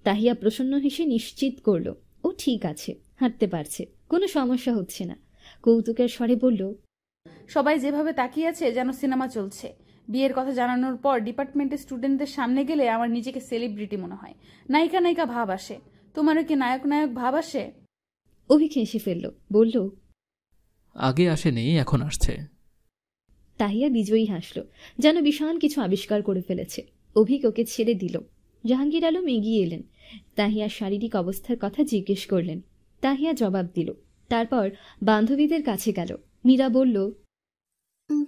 তাহিয়া প্রসন্ন হেসে নিশ্চিত করল ও ঠিক আছে, হাঁটতে পারছে, কোনো সমস্যা হচ্ছে না। কৌতুকের স্বরে বলল, সবাই যেভাবে তাকিয়ে আছে যেন সিনেমা চলছে। বিয়ের কথা জানানোর পর ডিপার্টমেন্টের স্টুডেন্টদের সামনে গেলে আমার নিজেকে সেলিব্রিটি মনে হয়। নায়িকা নায়িকা ভাব আসে। তোমারও কি নায়ক নায়ক ভাব আসে? অভিক হেসে ফেলল, বলল, আগে আসেনি, এখন আসছে। তাহিয়া বিজয়ী হাসল, যেন বিশাল কিছু আবিষ্কার করে ফেলেছে। অভিক ওকে ছেড়ে দিল। জাহাঙ্গীর আলম এগিয়ে এলেন, তাহিয়ার শারীরিক অবস্থার কথা জিজ্ঞেস করলেন। তাহিয়া জবাব দিল। তারপর বান্ধবীদের কাছে গেল। মীরা বলল,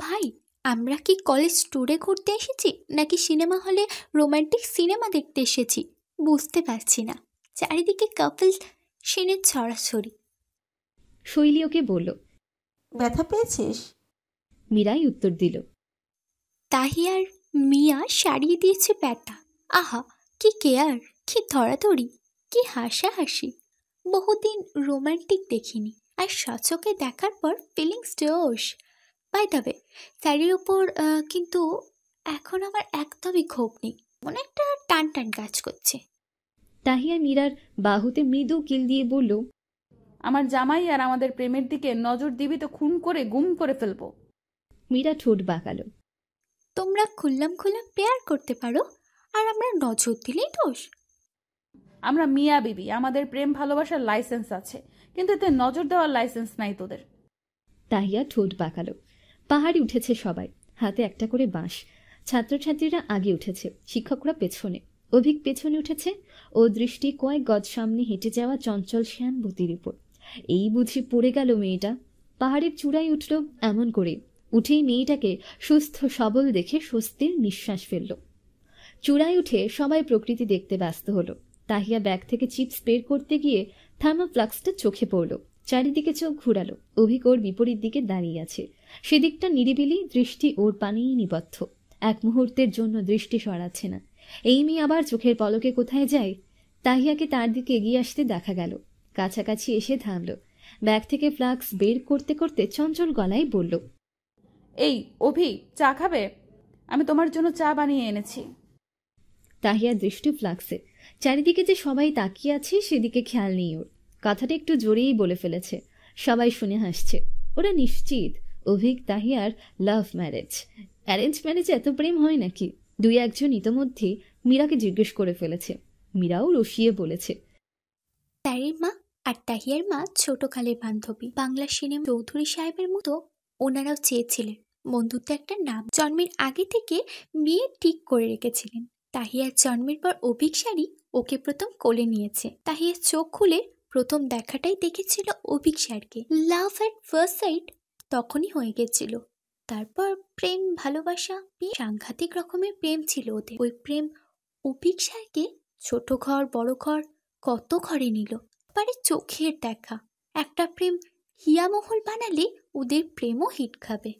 ভাই, আমরা কি কলেজ ট্যুরে ঘুরতে এসেছি নাকি সিনেমা হলে রোমান্টিক সিনেমা দেখতে এসেছি বুঝতে পারছি না। চারিদিকে কাপল সিনের ছড়াছড়ি। শৈলী ওকে বলল, ব্যথা পেয়েছিস? মীরাই উত্তর দিল, তাহিয়ার মিয়া সারিয়ে দিয়েছে ব্যাটা। আহা, কি কেয়ার, কি ধরাধরি, কি হাসাহাসি। বহুদিন রোমান্টিক দেখিনি, আর সচকে দেখার পর ফিলিংস জোশ। বাই দ্য ওয়ে, শাড়ির ওপর কিন্তু এখন আমার একদমই ক্ষোভ নেই, মনে একটা টান টান কাজ করছে। তাহিয়া মীরার বাহুতে মৃদু কিল দিয়ে বলল, আমার জামাই আর আমাদের প্রেমের দিকে নজর দিবি তো খুন করে গুম করে ফেলবো। মীরা ঠোঁট বাঁকালো। তোমরা খুল্লাম খুল্লাম প্রেয়ার করতে পারো, আর আমরা নজর দিলেই দোষ। আমরা মিয়া বিবি, আমাদের প্রেম ভালোবাসার লাইসেন্স আছে, কিন্তু এতে নজর দেওয়ার লাইসেন্স নাই তোদের। তাহিয়া ঠোঁট বাঁকালো। পাহাড়ি উঠেছে সবাই, হাতে একটা করে বাঁশ। ছাত্রছাত্রীরা আগে উঠেছে, শিক্ষকরা পেছনে। অভিক পেছনে উঠেছে, ও দৃষ্টি কয়েক গজ সামনে হেঁটে যাওয়া চঞ্চল শ্যামবতীর উপর। এই বুঝি পড়ে গেল মেয়েটা। পাহাড়ের চূড়ায় উঠল এমন করে, উঠেই মেয়েটাকে সুস্থ সবল দেখে স্বস্তির নিঃশ্বাস ফেলল। চূড়ায় উঠে সবাই প্রকৃতি দেখতে ব্যস্ত হলো। তাহিয়া ব্যাগ থেকে চিপস বের করতে গিয়ে থার্মোফ্লাক্সটা চোখে পড়ল। চারিদিকে চোখ ঘুরালো। অভিক ওর বিপরীত দিকে দাঁড়িয়ে আছে। সেদিকটা নিরিবিলি, দৃষ্টি ওর পানেই নিবদ্ধ। এক মুহূর্তের জন্য দৃষ্টি সরাচ্ছে না। এই মেয়ে আবার চোখের পলকে কোথায় যায়? তাহিয়াকে তার দিকে এগিয়ে আসতে দেখা গেল। কাছাকাছি এসে থামল। ব্যাগ থেকে ফ্লাক্স বের করতে করতে চঞ্চল গলায় বলল, এই অভি, চা খাবে? আমি তোমার জন্য চা বানিয়ে এনেছি। তাহিয়ার দৃষ্টি ফ্লাক্সে। চারিদিকে যে সবাই তাকিয়ে আছে সেদিকে খেয়াল নেই ওর। কথাটা একটু জোরেই বলে ফেলেছে। সবাই শুনে হাসছে। ওরা নিশ্চিত অভিক তাহিয়ার লাভ ম্যারেজ। অ্যারেঞ্জ ম্যারেজে এত প্রেম হয় নাকি? দুই একজন ইতোমধ্যেই মীরাকে জিজ্ঞেস করে ফেলেছে। মীরাও রসিয়ে বলেছে, তারির মা আর তাহিয়ার মা ছোটকালের বান্ধবী। বাংলা সিনেমা চৌধুরী সাহেবের মতো ওনারাও চেয়েছিলেন বন্ধুত্ব একটা নাম। জন্মের আগে থেকে মেয়ে ঠিক করে রেখেছিলেন। তাহিয়ার জন্মের পর অভিক শাড়ি ওকে প্রথম কোলে নিয়েছে। তাহিয়ার চোখ খুলে প্রথম দেখাটাই দেখেছিল অভিক স্যারকে। লাভ অ্যাট ফার্স্ট সাইট তখনই হয়ে গেছিল। তারপর প্রেম, ভালোবাসা, সাংঘাতিক রকমের প্রেম ছিল ওদের। ওই প্রেম অভিক স্যারকে ছোট ঘর বড় ঘর কত ঘরে নিল। পারে চোখের দেখা একটা প্রেম হিয়ামহল বানালে ওদের প্রেমও হিট খাবে।